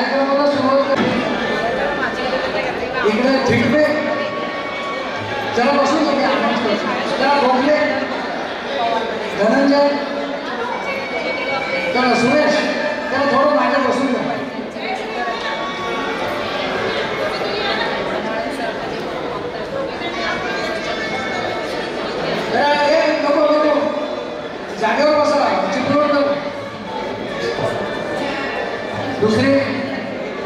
कार्यक्रमाला सुरुवात इकडे ठिकवे जरा बसून जरा भोगले धनंजय जरा सुरेश जरा थोडं मागे बसून घ्या. नको नको जागेवर बसा चिपळून नको. दुसरी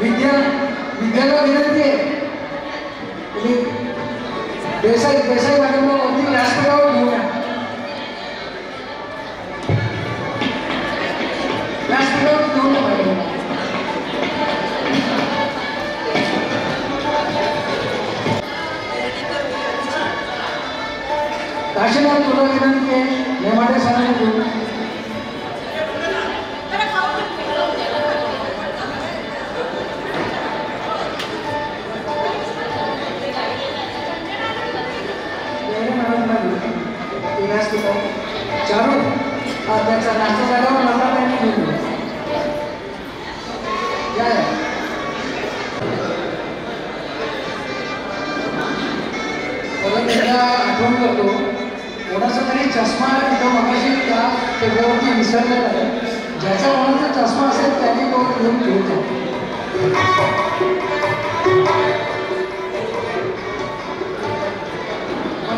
विद्याला विनंती आहे देसाई मॅडमला वरती व्यासपीठावर घेऊया. व्यासपीठावर घेऊन मॅडम काशीनाथ तुला विनंती आहे नेमाडे सरांना घेऊन. चारू त्याचा नाश्ता झाल्यावर मला काही घेऊन परत एकदा आठवण करतो कोणाचा तरी चष्मा तिथं मगाशी त्या टेबलावरती विसरलेला आहे. ज्याचा कोणाचा चष्मा असेल त्याने तो घेऊन घेतो.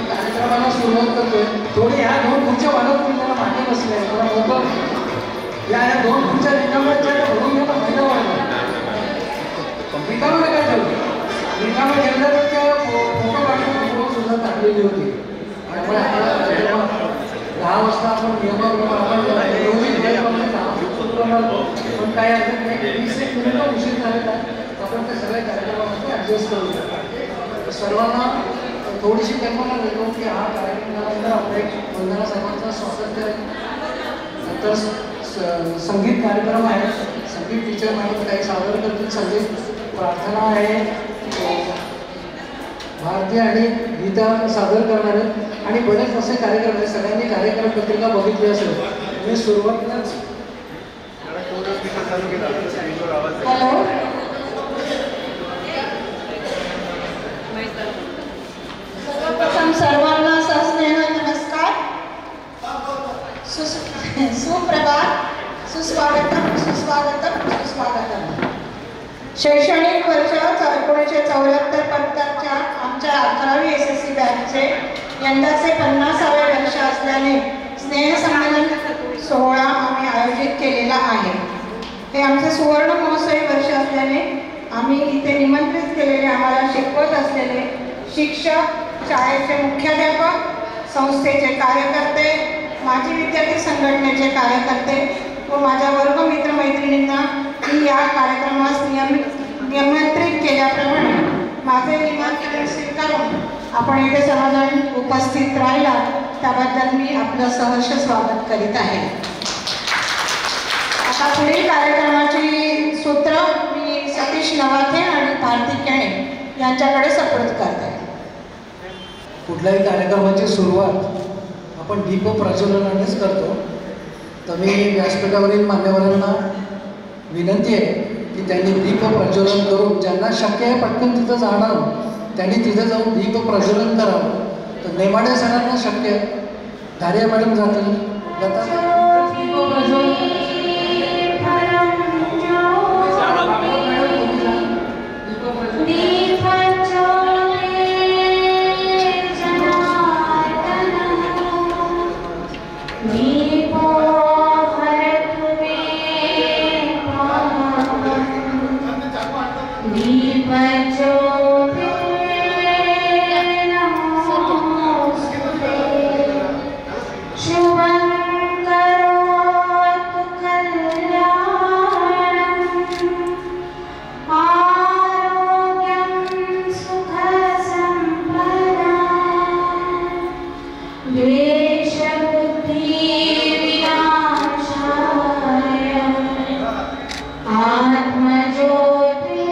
कार्यक्रमाला सुरुवात करतोय. थोडी ह्या दोन खुर्च्या वाढत तुम्ही त्याला मागे बसले थोडा मोकळ या दोन खुर्च्या रिकाम्याच्या भरून घ्या. महिला वाढला रिकामा काय ठेवलं रिकामा घेतलं तर त्या फोटो काढून फोटो सुद्धा टाकलेली होती. त्यामुळे आपल्याला 10 वाजता आपण पण काय हरकत नाही. 20 मिनिटं उशीर झालेला आपण त्या सगळ्या कार्यक्रमामध्ये ॲडजस्ट करू. सर्वांना थोडीशी कल्पना देतो की हा कार्यक्रम झाल्यानंतर आपल्या वंदना साहेबांचा स्वातंत्र्य नंतर संगीत कार्यक्रम आहे. संगीत टीचर मॅडम काही सादर करतील. संगीत प्रार्थना आहे भारती आणि गीता सादर करणार आहेत आणि बरेच असे कार्यक्रम आहेत. सगळ्यांनी कार्यक्रम पत्रिका बघितली असेल. मी सुरुवातीलाच हॅलो सर्वप्रथम सर्वांना सस्नेह नमस्कार. सुप्रभात सुस्वागतम सुस्वागतम सुस्वागतम. शैक्षणिक वर्ष 1974-75च्या आमच्या 11वी SSC बॅचचे यंदाचे 50वे वर्ष असल्याने स्नेहसंमेलन सोहळा आम्ही आयोजित केलेला आहे. हे आमचे सुवर्ण महोत्सवी वर्ष असल्याने आम्ही इथे निमंत्रित केलेले आम्हाला शिकवत असलेले शिक्षक शाळेचे मुख्याध्यापक संस्थेचे कार्यकर्ते माजी विद्यार्थी संघटनेचे कार्यकर्ते व माझ्या वर्ग मित्रमैत्रिणींना मी या कार्यक्रमास निमंत्रित केल्याप्रमाणे माझे निमंत्रण स्वीकारून आपण इथे सर्वजण उपस्थित राहिला त्याबद्दल मी आपलं सहर्ष स्वागत करीत आहे. आता पुढील कार्यक्रमाची सूत्र मी सतीश नवाथे आणि भारती केणे यांच्याकडे सुपूर्द करते. कुठल्याही कार्यक्रमाची सुरुवात आपण दीप प्रज्वलनानेच करतो. तर मी व्यासपीठावरील मान्यवरांना विनंती आहे की त्यांनी दीप प्रज्वलन करून ज्यांना शक्य आहे पटकन तिथं जाणं त्यांनी तिथं जाऊन दीप प्रज्वलन करावं. तर नेमाडे सरांना शक्य आहे. धारिया मॅडम जातील जातात दीप प्रज्वलन आत्मज्योति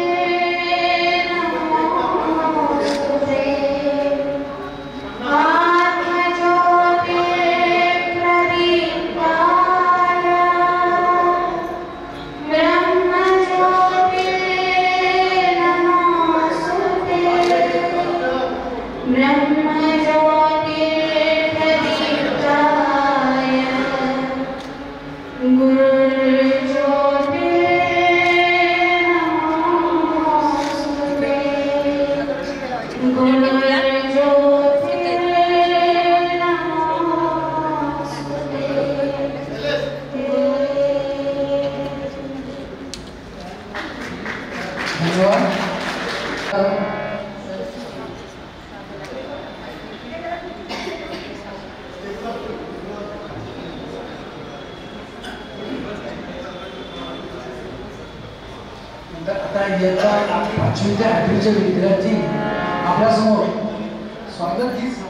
धन्यवाद. आता इयत्ता 5वी ते 8वीचे विद्यार्थी आपल्यासमोर स्वागत गीत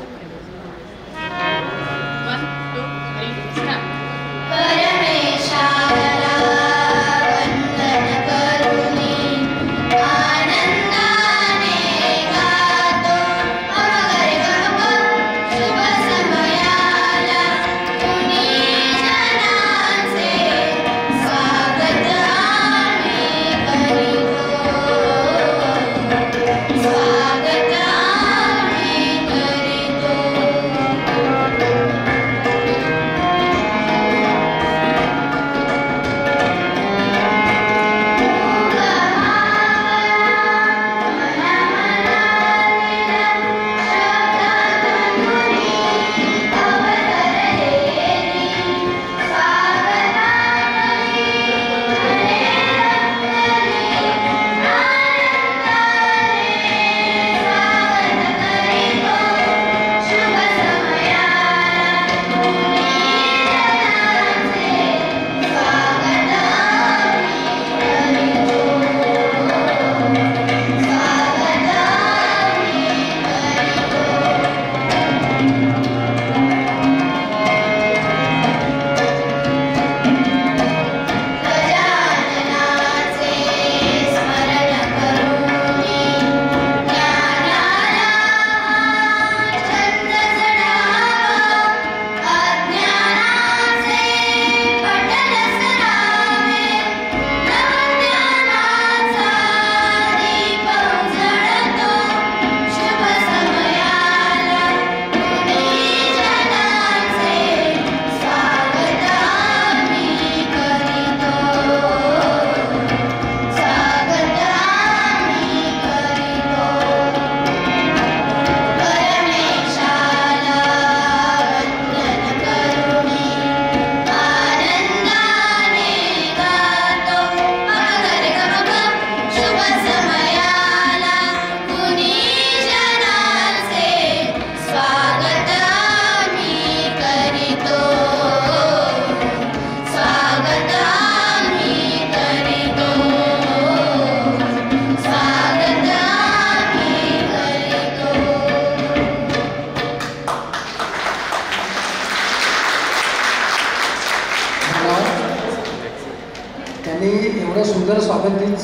एवढं सुंदर स्वागत गीत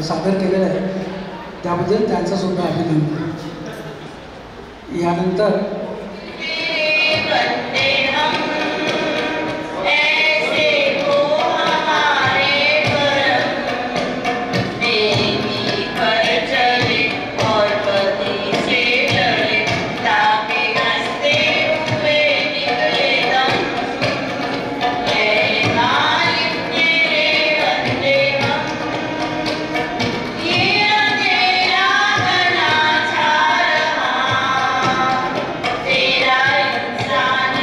सादर केलेलं आहे त्याबद्दल त्यांचं सुद्धा अभिनंदन. यानंतर तेरा इंसान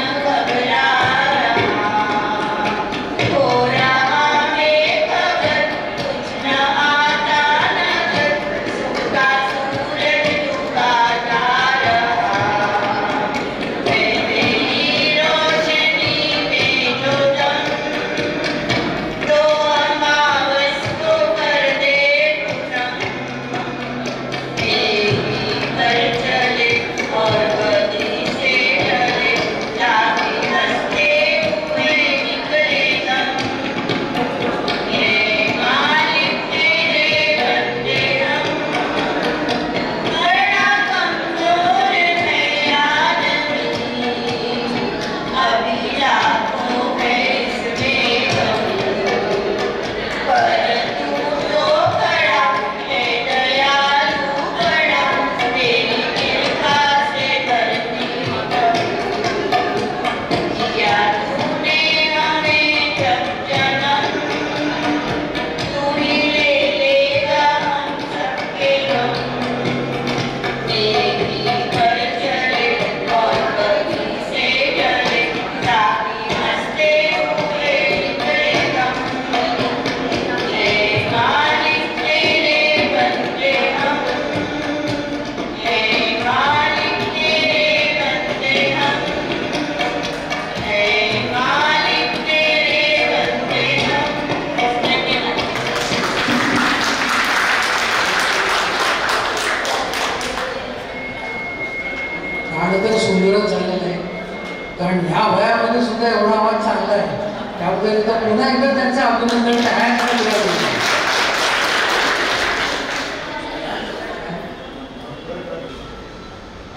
त्याकरिता पुन्हा एकदा त्यांचं अभिनंदन टाळ्यांच्या गजरात.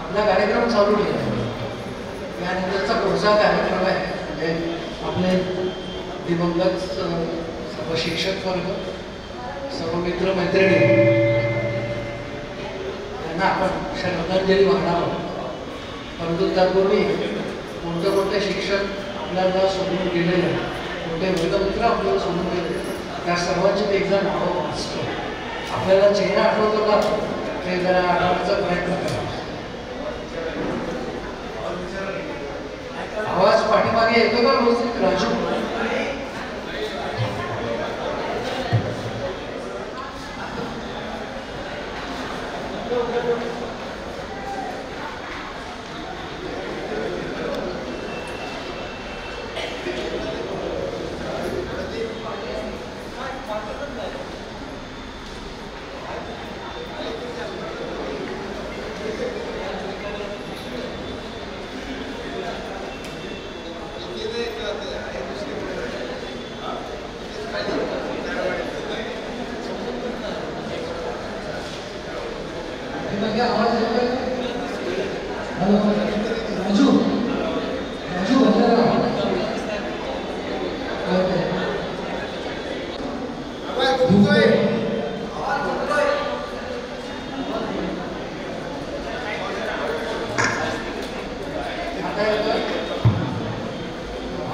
आपला कार्यक्रम चालू केला. यानंतरचा पुढचा कार्यक्रम आहे म्हणजे आपले दिवंगत सर्व शिक्षक वर्ग, सर्व मित्र मैत्रिणी यांना आपण श्रद्धांजली वाहणार आहोत. परंतु त्यापूर्वी कोणते शिक्षक आपल्याला सोडून गेलेले, कोणते वर्गमित्र आपल्याला सोडून गेले, त्या सर्वांची एकदा नावं वाचतो. आपल्याला चेहरा आठवतो का ते जरा आठवण्याचा प्रयत्न करा. आवाज पाठीमागे येतो का रोज? राजू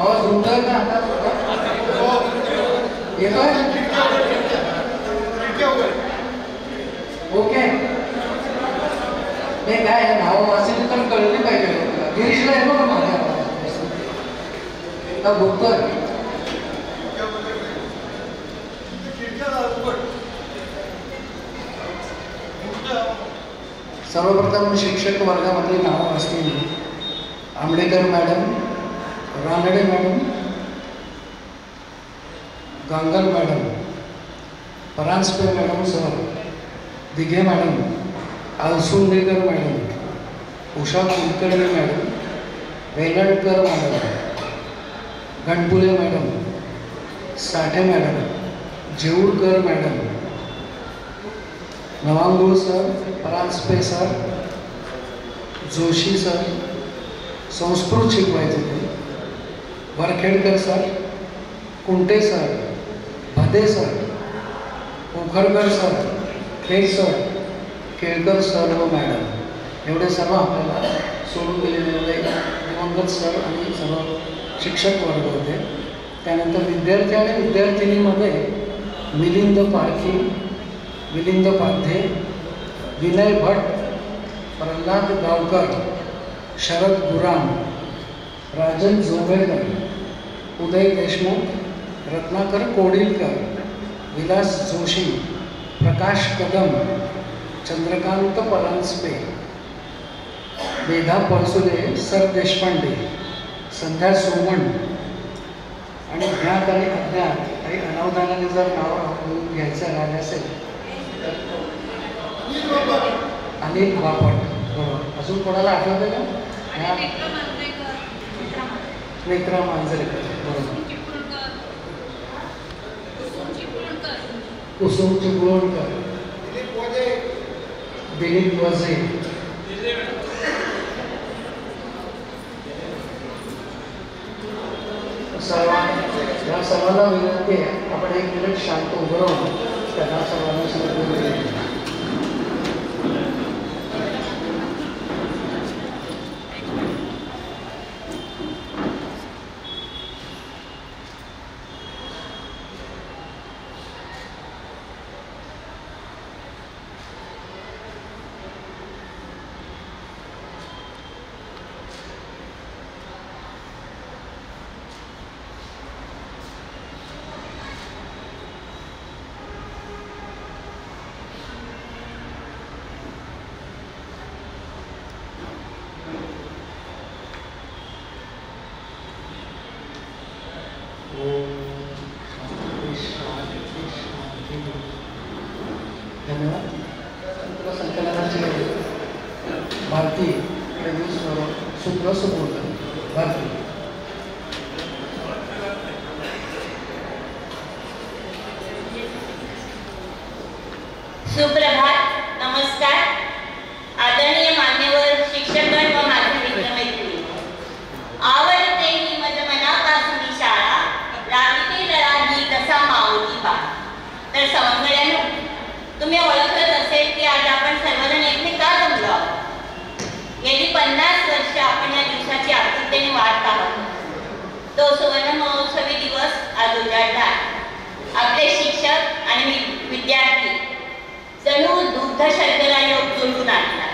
आवाज उठतोय का आता? येतोय? ओके. हे काय नाव वाचली तर कळली पाहिजे. गिरीशला येतो का माझ्या आवाज? बघतोय. सर्वप्रथम शिक्षक वर्गामधली नावं असतील: Ambedkar madam, Ranade madam, Gangal madam, Paranjape madam sir, Dighe madam, Alsundekar madam, Usha Kulkarni madam, Velankar madam, Ganpule madam, Sathe madam, Jeurkar madam, Navangul sir, Paranjape sir, Joshi sir, Sanskrit शिकवायचे ते, Varkhedkar sir, Kunte sir, Bhade sir, Pokharkar sir, Khed sir, Kelkar sir व मॅडम एवढे सर्व आपल्याला सोडून गेलेले दिवंगत सर आणि सर्व शिक्षक वर्ग होते. त्यानंतर विद्यार्थी आणि विद्यार्थिनीमध्ये मिलिंद पारखी, मिलिंद पाध्ये, विनय भट, प्रल्हाद गावकर, शरद गुराम, राजन जोगळकर, उदय देशमुख, रत्नाकर कोडिलकर, विलास जोशी, प्रकाश कदम, चंद्रकांत परांजपे, मेधा पळसुले, सर देशपांडे, संध्या सोमण आणि ज्ञात आणि अज्ञात काही अनावधानाने जर नाव घ्यायचं राहिलं असेल तर अनिल बापट. बरोबर. अजून कोणाला आठवतं का? नेत्रा मांजरेकर. बरोबर. कुसुम चिपळूणकर, दिलीप वजे, या सर्वांना विनंती आहे आपण एक मिनिट शांत उभं राहून त्यांना सर्वांना सांगतो. धन्यवाद. संकलनाचे भारती सूत्र सुपूर्द भारती. सुप्रभात, नमस्कार. आदरणीय मान्यवर शिक्षकगण व माझे मित्रमैत्रिणी, आवडते ही मज मनापासून शाळा, रागीते लढाली कसा माऊली बा. तर सवंगड्यांनो, तुम्ही ओळखत असेल की आज आपण सर्वजण येथे का जमलो आहोत. गेली 50 वर्ष आपण या दिवसाची आतुरतेने वाट पाहतो. तो सुवर्ण महोत्सवी दिवस आज उजाडला. आपले शिक्षक आणि विद्यार्थी जणू दुग्ध शर्कराने उजळून आणला.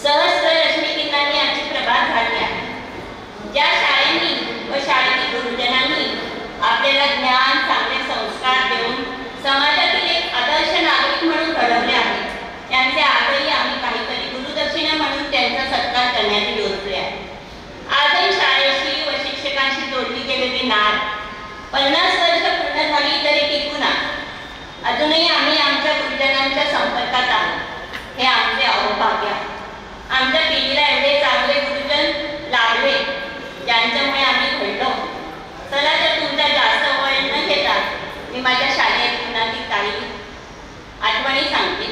सहस्र रश्मिकिरणांनी आजची प्रभात झाली आहे. ज्या शाळेंनी व शाळेतील गुरुजनांनी आपल्याला ज्ञान, चांगले संस्कार देऊन समाजातील एक आदर्श नागरिक म्हणून घडवले आहे, त्यांचे आजही आम्ही काहीतरी गुरुदक्षिणा म्हणून त्यांचा सत्कार करण्याचे योजले आहे. आजही शाळेशी व शिक्षकांशी जोडली गेलेली नाळ 50 वर्ष पूर्ण झाली तरी टिकून आहे. अजूनही आम्ही आमच्या गुरुजनांच्या संपर्कात आहोत. हे आमचे अहोभाग्य आहे. आमच्या पिढीला एवढे चांगले गुरुजन लाभले ज्यांच्यामुळे आम्ही घडलो. चला तर तुमचा जास्त वेळ न घेता मी माझ्या शालेय जीवनातील काही आठवणी सांगते.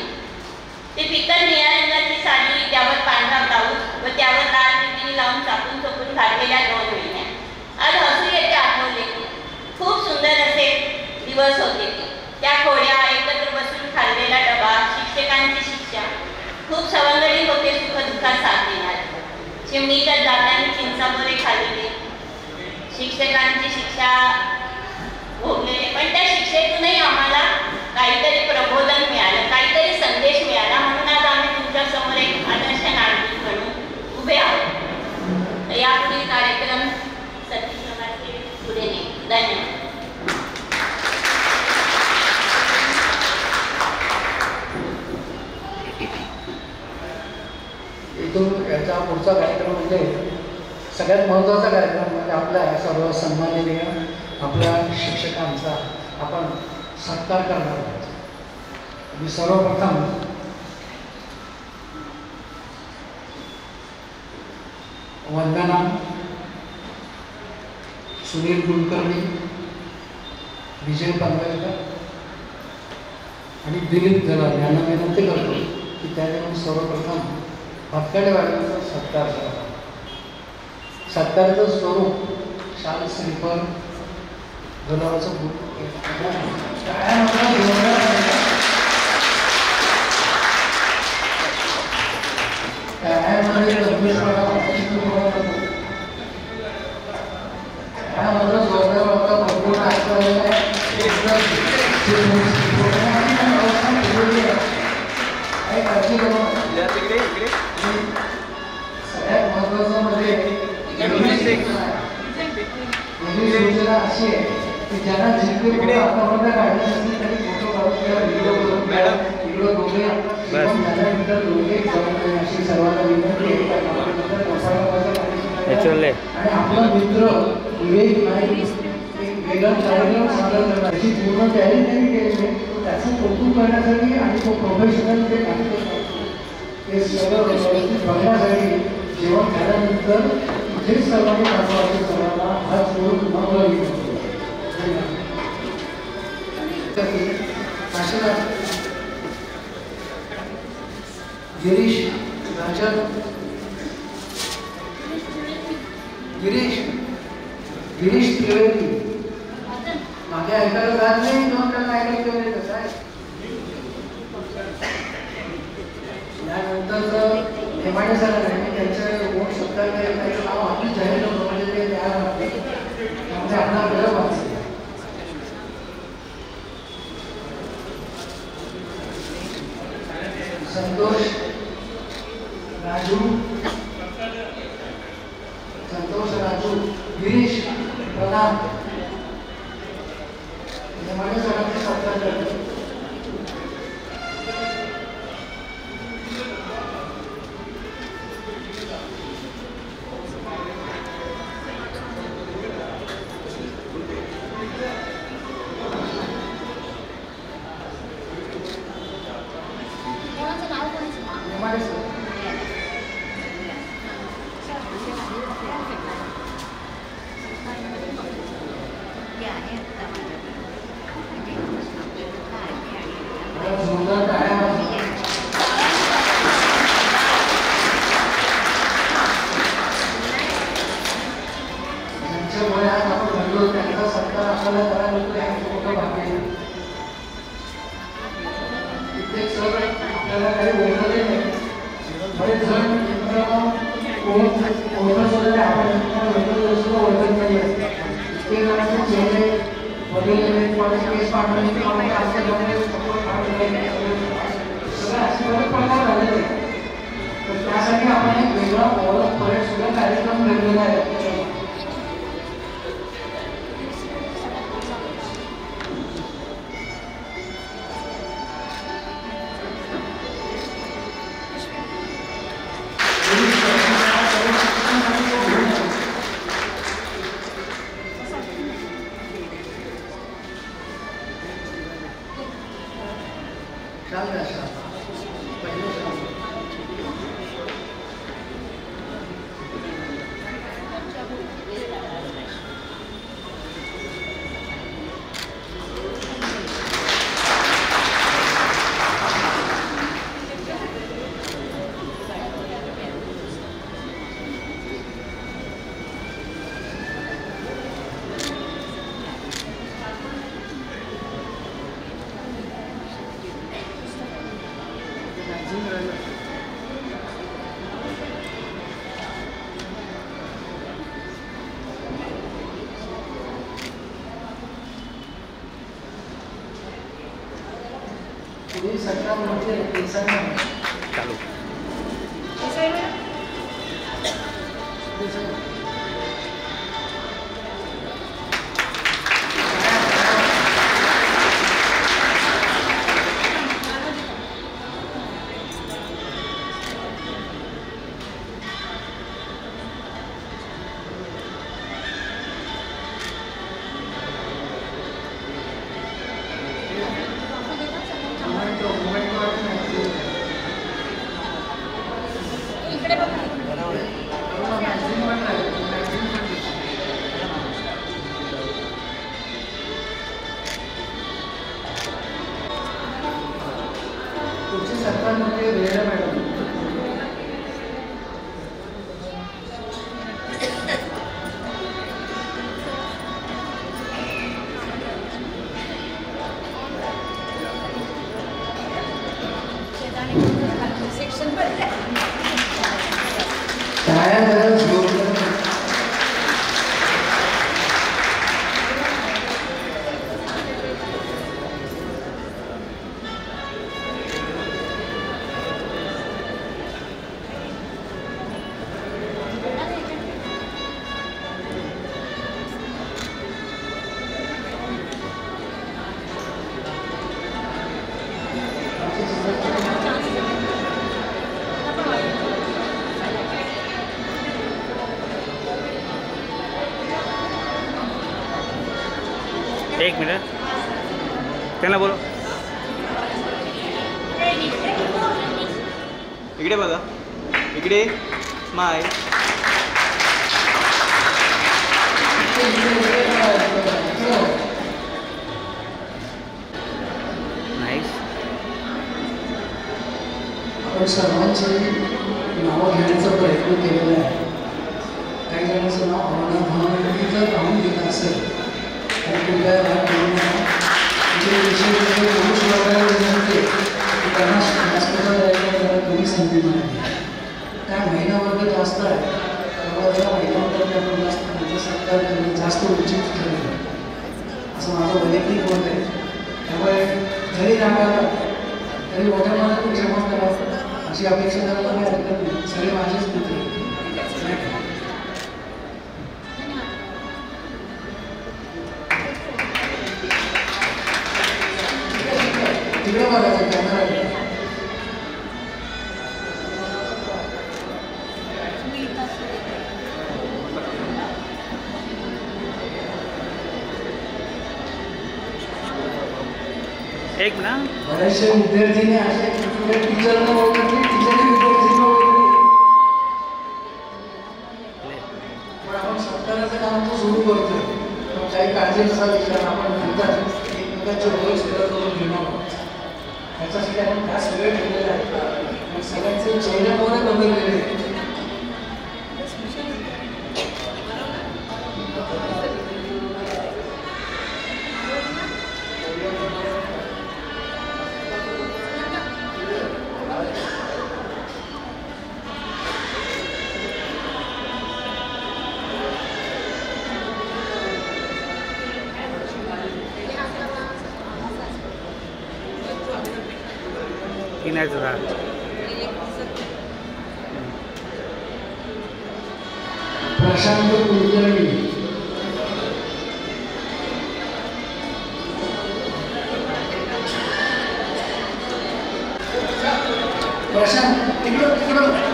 ती फिकट निळ्या रंगाची साडी, त्यावर पांढरा ब्लाऊज व त्यावर लाल रिबीन लावून चापून चोपून घातलेल्या 2 वेण्या. आज हसू येते आठवले. खूप सुंदर असे दिवस होते. त्या खोड्या, एकत्र बसून खाल्लेला डबा, शिक्षकांची शिक्षा. खूप सवंगडी होते सुखदुःखात साथ देणार. चिमणीच्या जात्याने चिंचाबोरे खाल्लेले, शिक्षकांची शिक्षा भोगलेले. पण त्या शिक्षेतूनही आम्हाला काहीतरी प्रबोधन मिळालं, काहीतरी संदेश मिळाला. म्हणून आज आम्ही तुमच्या समोर एक आदर्श नागरिक म्हणून उभे आहोत. तर यापुढील कार्यक्रम सतीश नवाचे पुढे नेईल. धन्यवाद. इथून याचा पुढचा कार्यक्रम म्हणजे सगळ्यात महत्त्वाचा कार्यक्रम म्हणजे आपल्या सर्व सन्माननीय आपल्या शिक्षकांचा आपण सत्कार करणार आहोत. मी सर्वप्रथम वंदना सुनील कुलकर्णी, विजय पांगळकर आणि दिलीप दलाल यांना विनंती करतो की त्याने सर्वप्रथम हक्काने वाढवण्याचा सत्कार करावा. सत्काराचं स्वरूप शाल, श्रीफळ, गुलाबाचं फूल सगळ्यात महत्वाचं म्हणजे योजना अशी आहे की ज्यांना जितके आतापर्यंत काढले असतील त्यांनी फोटो काढून किंवा व्हिडिओ करून व्हिडिओ दोघे त्यानंतर दोघे अशी सर्वांना विनंती आहे. आणि आपला मित्र विवेक आणि वेगळा कार्यक्रम सादर करणार त्याची पूर्ण तयारी त्यांनी केली आहे. त्याचं कौतुक करण्यासाठी आणि तो प्रोफेशनल जे काम करतो ते सगळं व्यवस्थित बघण्यासाठी जेवण झाल्यानंतर इथेच सर्वांनी पाठवायचे. सर्वांना हात जोडून तुम्हाला गिरीश राजन, गिरीश त्रिवेदी मागे ऐकायला जात नाही. दोन त्यांना ऐकायला गेले कसं आहे. त्यानंतर हेमाडे सर आहे, त्यांचे कोण सत्कार त्याचं नाव आम्ही जाहीर करतो म्हणजे ते त्यामुळे आपला वेळ वाचते. संतोष राजू, गिरीश प्रधान हेमाडे सरांचे सत्कार करतो. जोरदार टाळ्या वाजवा. ज्यांच्यामुळे आज आपण घडलो त्यांचा सत्कार आपल्याला करायला होतो हे मोठं भाग्य आहे. कित्येक सर आपल्याला काही बोलणारही नाही. बरेच जण ओळखत वगैरे आपण सुद्धा ओळखत नाही. इतके जणांचे चेहरे वगैरे केस पाठवणे सगळं असे बरेच प्रकार झालेले आहेत. तर त्यासाठी आपण एक वेगळा ओळख परेड सुद्धा कार्यक्रम घेतलेला आहे. चालू सरकारमध्ये वेळ मॅडम एक मिनिट त्यांना बोलो इकडे बघा इकडे माय नाईस आपण सर्वांची नावं घेण्याचा प्रयत्न केलेला आहे. काही जणांचं नाव भावना जर राहून गेलं असेल तर कुठल्या भाग घेऊन जे विषय पुरुष वर्गाला विनंती की त्यांना व्यासपीठावर यायला जरा कमी संधी मिळाली. काय महिला वर्ग जास्त आहे तेव्हा त्या महिलांकडे आपण जास्त त्यांचा सत्कार करणं जास्त उचित ठरेल असं माझं वैयक्तिक मत आहे. त्यामुळे जरी रागाला तरी मोठ्या मनातून क्षमा करा अशी अपेक्षा करायला काही हरकत नाही. सगळे माझेच मित्र तिकडे बघायचं कॅमेरा एक ना बरेचसे विद्यार्थीने असे टीचरला ओळखली टीचरने विद्यार्थींना ओळखली पण आपण सत्काराचं काम तो सुरू करतोय. काही काळजी नसावी कारण आपण नंतर एकमेकांची ओळख सुद्धा करून घेणार आहोत. त्याच्यासाठी आपण खास वेळ ठेवलेला आहे. सगळ्यांचे चेहरे मोहरे बदललेले आहेत. पिण्याचं झाड प्रशांत कुलकर्णी. प्रशांत तिकडं तिकडं.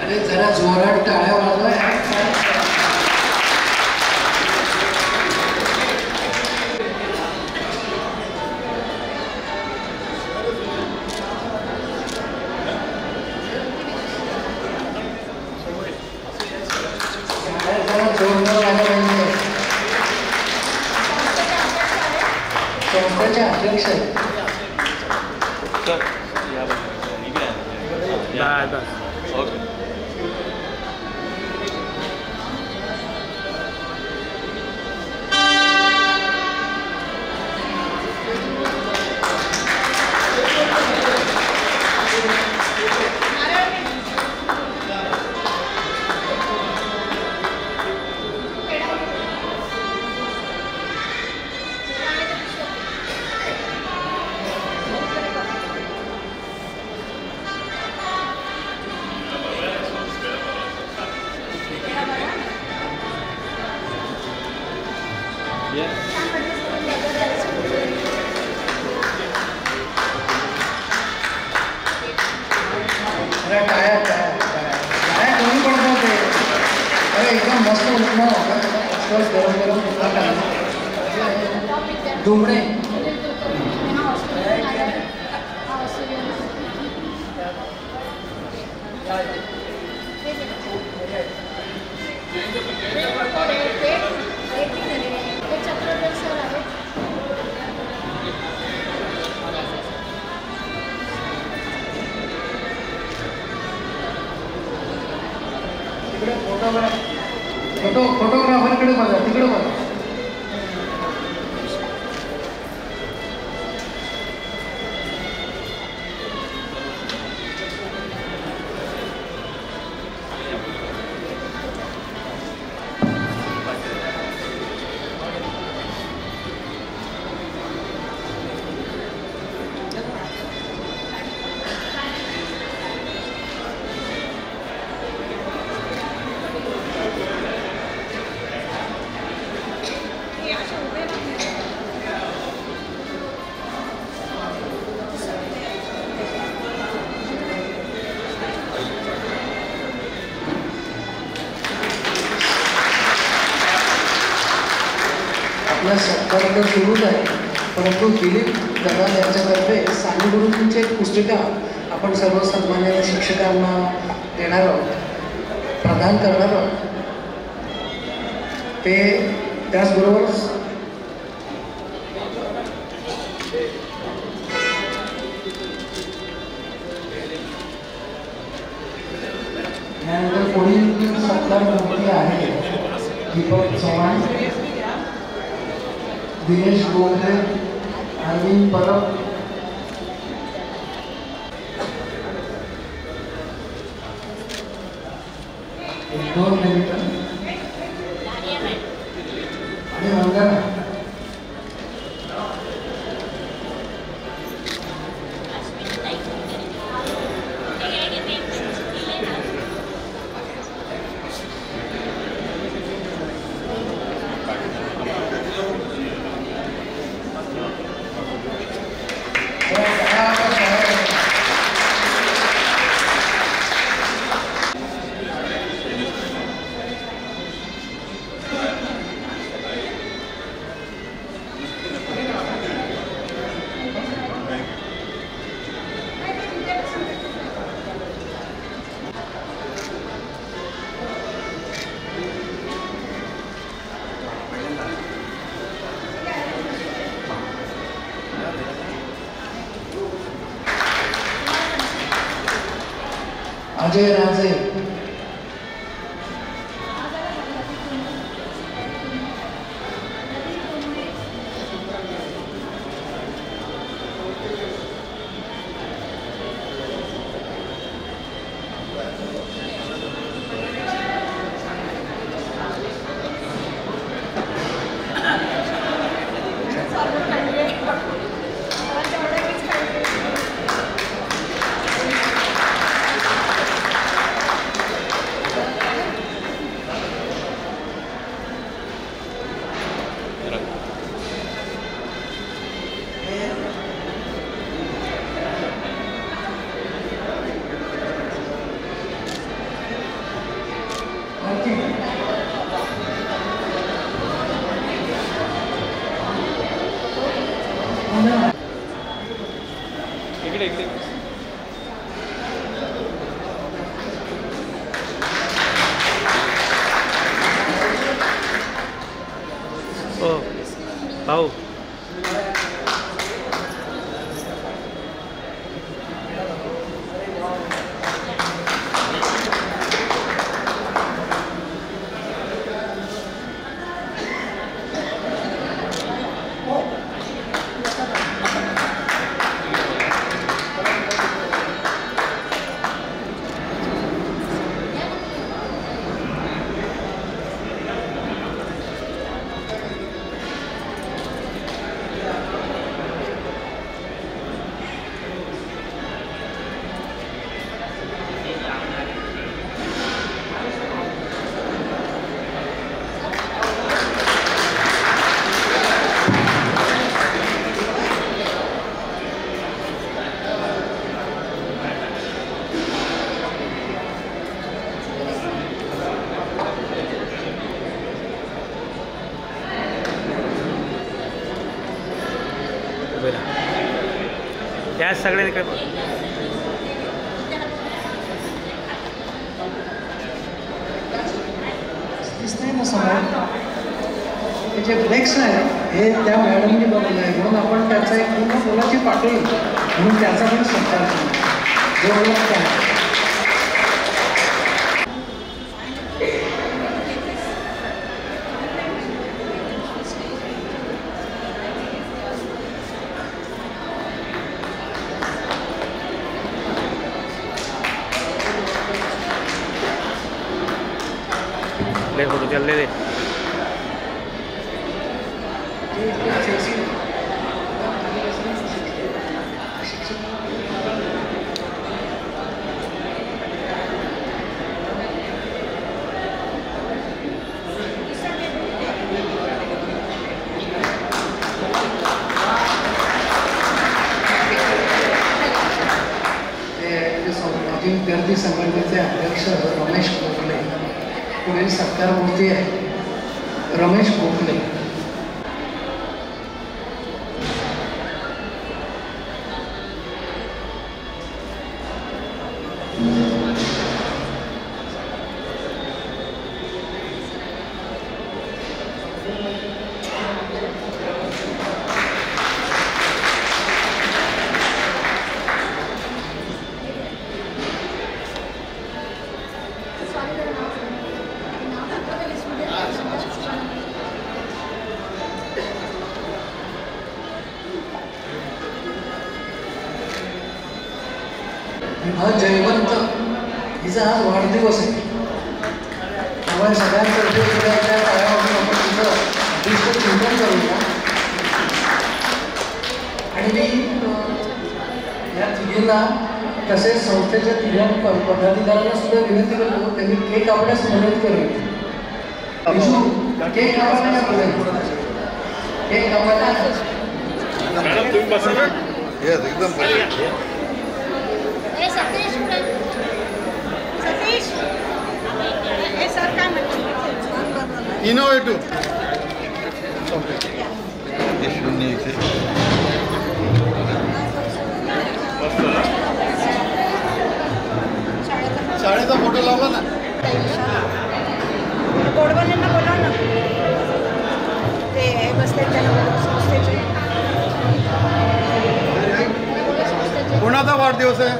अरे जरा जोरात टाळ्या वाजवा. जरा जोरदार वाजवा पाहिजे. संस्थेचे अध्यक्ष आहेत. ओके. अरे टाळ्या टाळ्या टाळ्या कमी पडतात ते. अरे एकदम मस्त उपमा होता. गरम गरम उपमा टाळा. डुमणे. तिकडे फोटोग्राफरकडे बघा. तिकडे बघा. आपला सत्कार तर सुरूच आहे, परंतु दिलीप दादा यांच्यातर्फे साने गुरुजींची एक पुस्तिका आपण सर्व सन्माननीय शिक्षकांना देणार आहोत, प्रदान करणार आहोत. ते त्याचबरोबर यानंतर पुढील सत्कार गणपती आहे दीपक चव्हाण, दिनेश गोखले, अरविंद परब, एक 2 मिनिटं आणि वंदना. अजय राजे, ओ भाऊ या सगळ्यांनी काय दिसतंय ना समोर हे जे फ्लेक्स आहे हे त्या मॅडमनी बनवलं आहे, म्हणून आपण त्याचा एक पूर्ण फुलाची पाकळी म्हणून त्याचा पण सत्कार केला जो ओळख आहे. ले फोटो चल ले विद्यार्थी संघटनेचे अध्यक्ष रमेश गोखले, पुढील सत्कार मूर्ती आहे रमेश गोखले. हा जयवंत हिचा आज वाढदिवस आहे, त्यामुळे सगळ्यांतर्फे त्या काळापासून आपण तिचं अतिशय चिंतन करूया. आणि मी या तिघींना तसेच संस्थेच्या तिघ्या पदाधिकाऱ्यांना सुद्धा विनंती करतो त्यांनी केक कापण्यास मदत करूया. केक कापायला काय केक कापायला एकदम इनोवेटिव्ह शून्य इथे शाळेचा फोटो लावला ना गोडवाल्यांना बोलाव ना ते बसले त्यांना संस्थेचे. कोणाचा वाढदिवस आहे?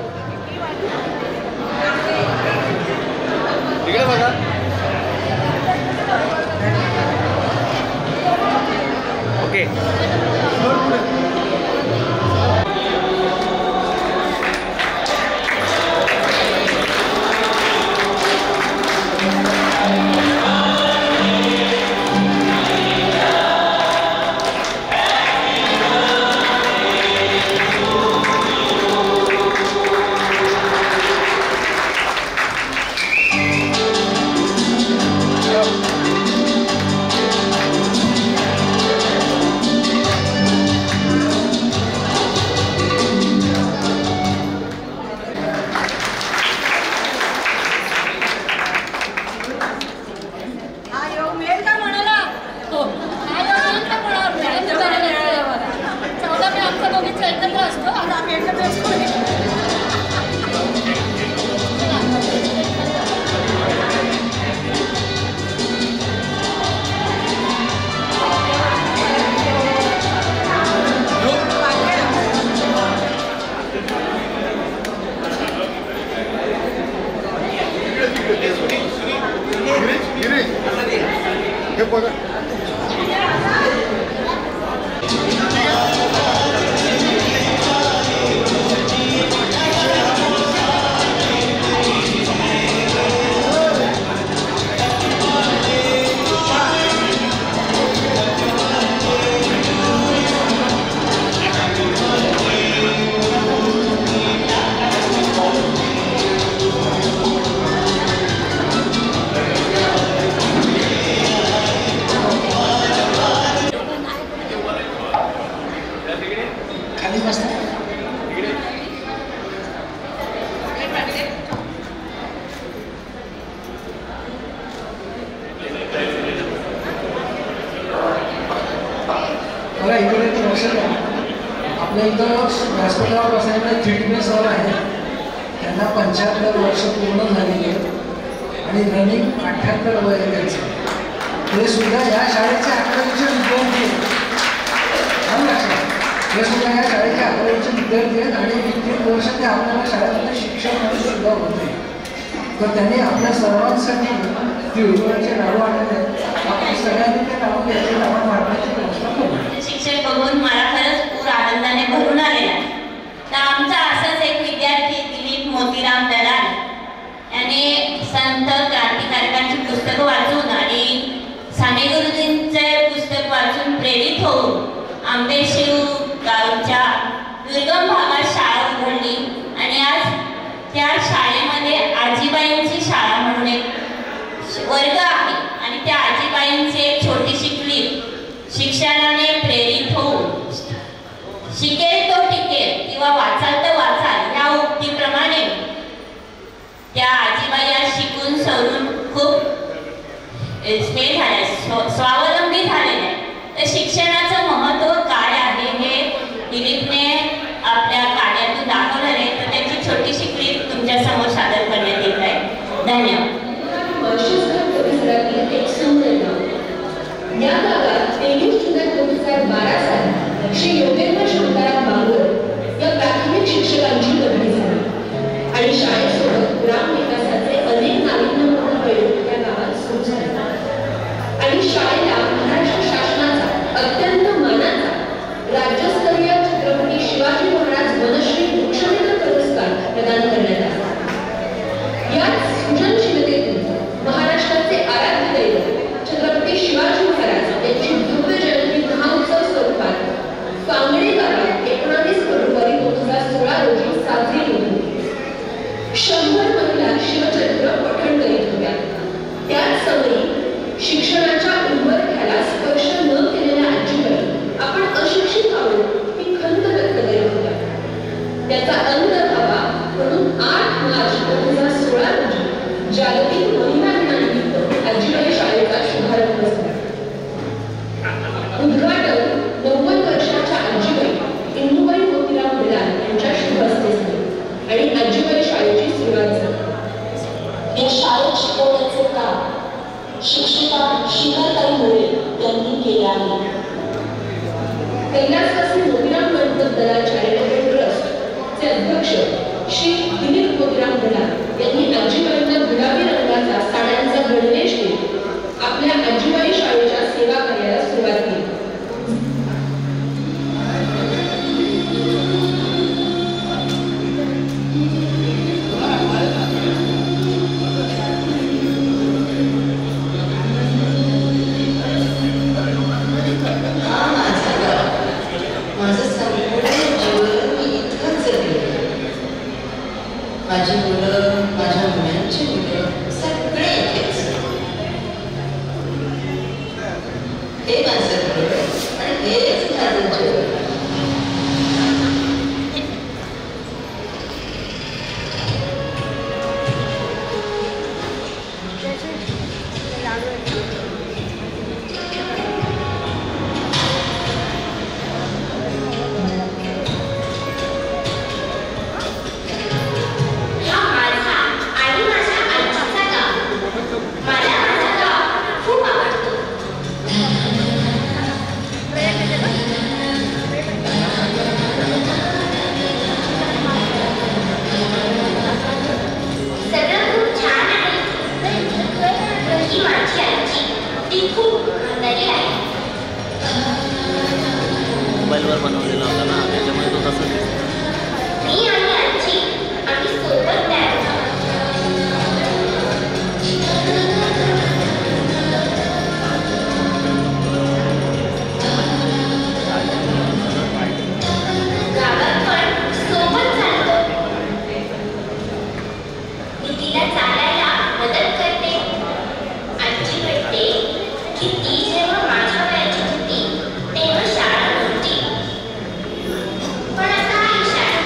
मला इकडे एक लक्ष द्या, आपल्या इथं व्यासपीठावर बसायला थिटमे सर आहे, त्यांना 75 वर्ष पूर्ण झालेली आहेत आणि रनिंग 78 वय आहे त्यांचं. ते सुद्धा या शाळेचे 11वीचे विद्यार्थी आहेत. हे सुद्धा या शाळेचे 11वीचे विद्यार्थी आहेत आणि कित्येक वर्ष ते आपल्याला शाळेमध्ये शिक्षण सुद्धा होते. तर त्यांनी आपल्या सर्वांसाठी तिळगुळाचे लाडू आणले. आपण सगळ्यांनी ते लाडू घ्यायचे, लाडू वाटण्याची व्यवस्था करू. शिक्षण बघून मला खरंच पूर आनंदाने भरून आलेला आहे. तर आमचा असाच एक विद्यार्थी दिलीप मोतीराम दलाल याने संत क्रांतिकारकांची पुस्तकं वाचून आणि साने गुरुजींचे पुस्तक वाचून प्रेरित होऊन आंबेशिव गावच्या दुर्गम भागात शाळा उघडली आणि आज त्या शाळेमध्ये आजीबाईंची शाळा म्हणून एक वर्ग आहे आणि त्या आजीबाईंची एक छोटीशी क्लिप शिक्षणाने प्रेरित होऊन शिकेल तो टिकेल किंवा वाचाल तर वाचाल ह्या उक्तीप्रमाणे त्या आजीबाई आज शिकून सवरून खूप हे झाल्या, स्वावलंबी झालेल्या. तर शिक्षणाचं महत्त्व काय आहे हे दिलीपने आपल्या कार्यातून दाखवलं आहे. तर त्याची छोटीशी क्लिप तुमच्या समोर सादर करण्यात येत आहे. धन्यवाद. या गावात 23 जुलै 2012 साली श्री योगेंद्र शांताराम बांगर या प्राथमिक शिक्षकांची बदली झाली आणि शाळेसोबत ग्राम विकासाचे अनेक नाविन्यपूर्ण प्रयोग या गावात सुरू झाले आणि शाळेला महाराष्ट्र शासनाचा अत्यंत मानाचा राज्यस्तरीय छत्रपती शिवाजी महाराज वनश्री वृक्षवेल पुरस्कार प्रदान करण्यात आला. यात सृजनशीलतेतून महाराष्ट्राचे आराध्य दैवत छत्रपती शिवाजी महाराज यांची भव्य जयंती महाउत्सव स्वरूपात कांगडे गावात 19 फेब्रुवारी 2016 रोजी साजरी होती. 100 महिला शिवचरित्र पठण करीत होत्या. त्याच समयी शिक्षणाच्या उंबरठ्याला स्पर्श न केलेल्या आजीबाई आपण अशिक्षित आहोत ही खंत व्यक्त करीत होत्या. त्याचा अंत व्हावा म्हणून 8 मार्च 2016 रोजी जागतिक महिला दिनानिमित्त आजीबाई शाळेचा शुभारंभ झाला. उद्घाटन 90 वर्षाच्या आजीबाई इंदुबाई मोतीराम दलाल यांच्या शुभ हस्ते झाले आणि आजीबाई शाळेची सुरुवात झाली. या शाळेत शिकवण्याचे काम शिक्षिका शिवताई मोरे यांनी केले आहे. कैलासवासी मोतीराम गणपत दलाल चॅरिटेबल ट्रस्टचे अध्यक्ष श्री दिलीप मोतीराम दलाल यांनी आजीबाईंना गुलाबी रंगाचा साड्यांचा गणवेश देत आपल्या आजीबाई शाळेच्या सेवा कार्याला सुरुवात केली. हे माझं घर आणि हेच माझं जग. हा माझा आणि माझ्या आईचा गाव. मला माझा गाव खूप आवडतो. सगळं खूप छान आहे. ही माझी आजी, ती खूप म्हातारी आहे. मोबाईलवर बनवलेला होता ना त्याच्यामुळे तो तसं दिसतो. मी आणि आजी आम्ही सोबत तयार झालो. गावात पण सोबत चालतो. मी तिला चालायला मदत करते. आजी म्हणते की ती जेव्हा माझ्या वयाची होती तेव्हा शाळा नव्हती. पण आता आहे शाळा.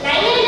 नाही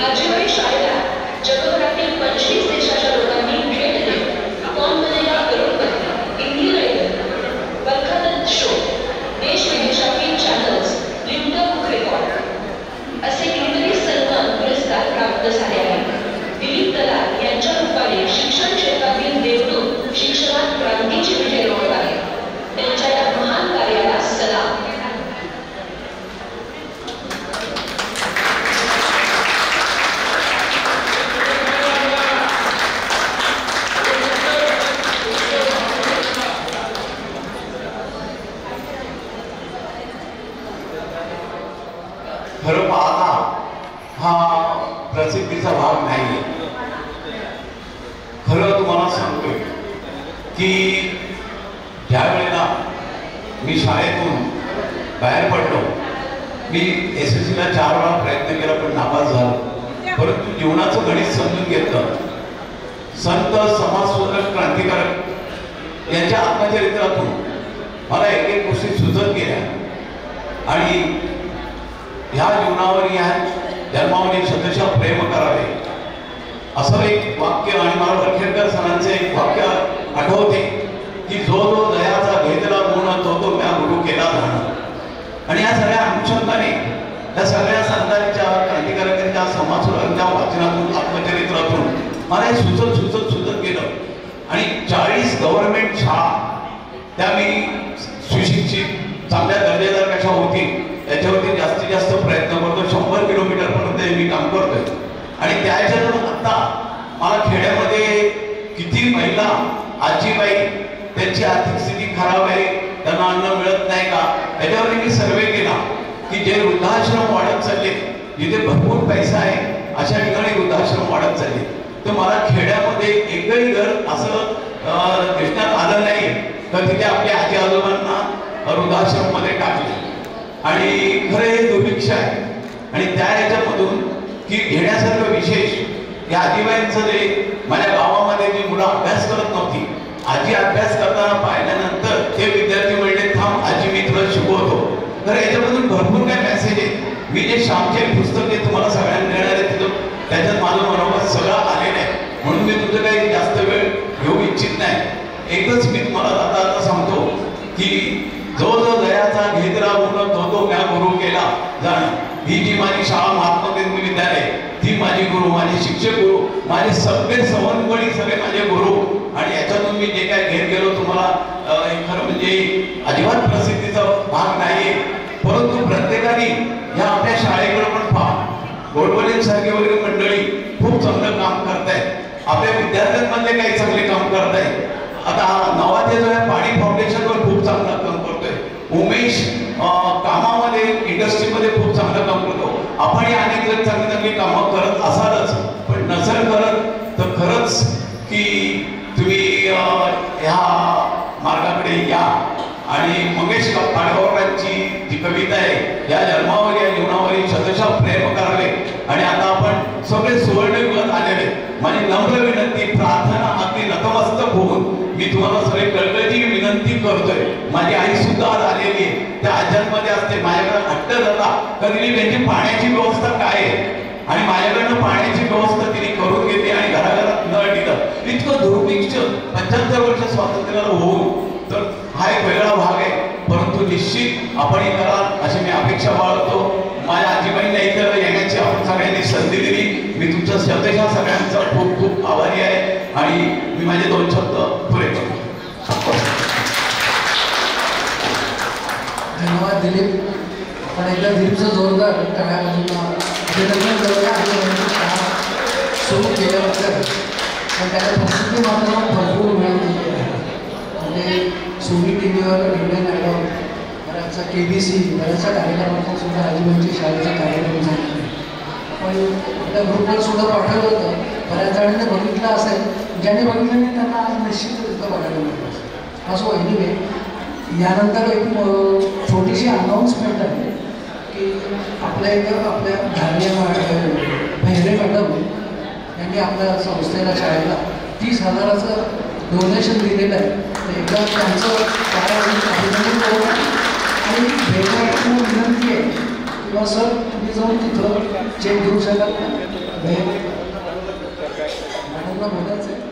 आजीबाई शाळेला जगभरातील 25 देशाच्या लोकांनी भेट देत कौन बनेगा करोडपती, इंडियन आयडल, बरखादत शो, देश विदेशातील चॅनल्स, लिंडर बुक रेकॉर्ड असे कितीतरी सन्मान पुरस्कार प्राप्त झाले आहेत. दिलीप दलाल यांच्या रूपाने शिक्षण क्षेत्रातील देवदूत शिक्षणात क्रांतीची विजय रोवत आहे. त्यांच्या या महान कार्याला सलाम. खरं पाहता हा प्रसिद्धीचा भाग नाही. खरं तुम्हाला सांगतोय की ज्या वेळेला मी शाळेतून बाहेर पडलो, मी SSCला 4 वेळा प्रयत्न केला पण नापास झालो. परंतु जीवनाचं गणित समजून घेतलं. संत समाजसुधारक क्रांतिकारक यांच्या आत्मचरित्रातून मला एक एक गोष्टी सुचत गेल्या आणि ह्या जीवनावर या जन्मावर शतशः प्रेम करावे असं एक वाक्य आणि मला वरखेडकर सरांचे एक वाक्य आठवते की जो जो दयाचा घेतला गुण तो तो म्या गुरु केला जाणं. आणि या सगळ्या अनुषंगाने या सगळ्या संतांच्या क्रांतिकारकांच्या समाजसुधारकांच्या वाचनातून आत्मचरित्रातून मला हे सुचत गेलं. आणि 40 गव्हर्नमेंट शाळा त्या मी सुशिक्षित चांगल्या दर्जेदार कशा होतील याच्यावरती जास्तीत जास्त प्रयत्न करतो. 100 किलोमीटरपर्यंत मी काम करतोय. आणि त्याच्यातून आता मला खेड्यामध्ये किती महिला आजीबाई त्यांची आर्थिक स्थिती खराब आहे, त्यांना अन्न मिळत नाही का, याच्यावरती मी सर्वे केला की जे वृद्धाश्रम वाढत चालले, जिथे भरपूर पैसा आहे अशा ठिकाणी वृद्धाश्रम वाढत चालले. तर मला खेड्यामध्ये एकही घर असं दिसण्यात आलं नाही तर तिथे आपल्या आजी आजोबांना वृद्धाश्रममध्ये टाकले. आणि खरं हे दुर्भिक्ष आहे. आणि त्या ह्याच्यामधून की घेण्यासारखं विशेष या आजीबाईंचं जे माझ्या गावामध्ये जी मुलं अभ्यास करत नव्हती, आजी अभ्यास करताना पाहिल्यानंतर ते विद्यार्थी म्हणले थांब आजी मी तुला शिकवतो. तर याच्यामधून भरपूर काय मेसेज आहे. मी जे श्यामचे पुस्तक जे तुम्हाला सगळ्यांना देणार आहे तिथं त्याच्यात माझं मनोगत सगळं आलेलं आहे. म्हणून मी तुमचं काही जास्त वेळ घेऊ इच्छित नाही. एकच मी तुम्हाला आता सांगतो की जो जो दयाचा घेतला गुण तो तो म्या गुरु केला जाणं. ही जी माझी शाळा महात्मा गांधी विद्यालय ती माझी गुरु, माझे शिक्षक गुरु, माझे सगळे सवंगडी सगळे माझे गुरु. आणि याच्यातून मी जे काय घेत गेलो तुम्हाला खरं म्हणजे अजिबात प्रसिद्धीचा भाग नाही. परंतु प्रत्येकाने या आपल्या शाळेकडे पण पहा. गोडबोलेंसारखे वगैरे मंडळी खूप चांगलं काम करतायत. आपल्या विद्यार्थ्यांमधले काही चांगले काम करतायत. आता नवाचे जो आहे पाणी फाउंडेशनवर खूप चांगलं काम करतोय. उमेश कामामध्ये इंडस्ट्रीमध्ये खूप चांगलं काम करतो. आपण अनेक जण चांगली चांगली कामं करत असालच, पण नसेल करत तर खरंच की तुम्ही ह्या मार्गाकडे या. आणि मंगेश पाडगावकरांची जी कविता आहे या जन्मावर या जीवनावर शतशः प्रेम करावे. आणि आता आपण सगळे सुवर्णयुगात आलेले. माझी नम्र विनंती प्रार्थना अगदी नतमस्तक होऊन मी तुम्हाला सगळे कळकळीची विनंती करतोय. माझी आई सुद्धा आज आलेली आहे. त्या आज्यांमध्ये असते. माझ्याकडे हट्ट झाला कधी त्यांची पाण्याची व्यवस्था काय आहे आणि माझ्याकडनं पाण्याची व्यवस्था तिने करून घेतली आणि घराघरात नळ दिलं. इतकं दुर्भिक्ष 75 वर्ष स्वातंत्र्याला होऊन तर हा एक वेगळा भाग आहे. परंतु निश्चित आपण कराल अशी मी अपेक्षा बाळगतो. माझ्या आजीबाईंना इथं येण्याची आपण सगळ्यांनी संधी दिली. मी तुमच्या शतशः सगळ्यांचा खूप खूप आभारी आहे. आणि मी माझे 2 शब्द पुरे करतो. धन्यवाद दिलीप. पण एकदा दिलीपचं जोरदार सुरू केल्याबद्दल. पण त्याला प्रसिद्धी मात्र भरपूर मिळाली आहे. म्हणजे सोनी TV वर इंडियन आयडॉल, बऱ्याचसा KBC, बऱ्याचशा कार्यक्रमांचा सुद्धा आजीबाईंची शाळेचा कार्यक्रम झाला. पण आपल्या ग्रुपवर सुद्धा पाठवलं होतं. बऱ्याच जणांनी बघितलं असेल. ज्यांनी बघितलं नाही त्यांना आज निश्चित इथं बघायला मिळतं. असो एनिवे यानंतर एक छोटीशी अनाऊन्समेंट आहे की आपल्या इथं आपल्या धान्य भैरे मॅडम यांनी आपल्या संस्थेला शाळेला 30,000चं डोनेशन दिलेलं आहे. तर एकदा त्यांचं अभिनंदन करू. आणि भेटायला विनंती आहे किंवा सर तुम्ही जाऊन तिथं चेक घेऊ शकाल का? मॅडमला बोलायचं आहे.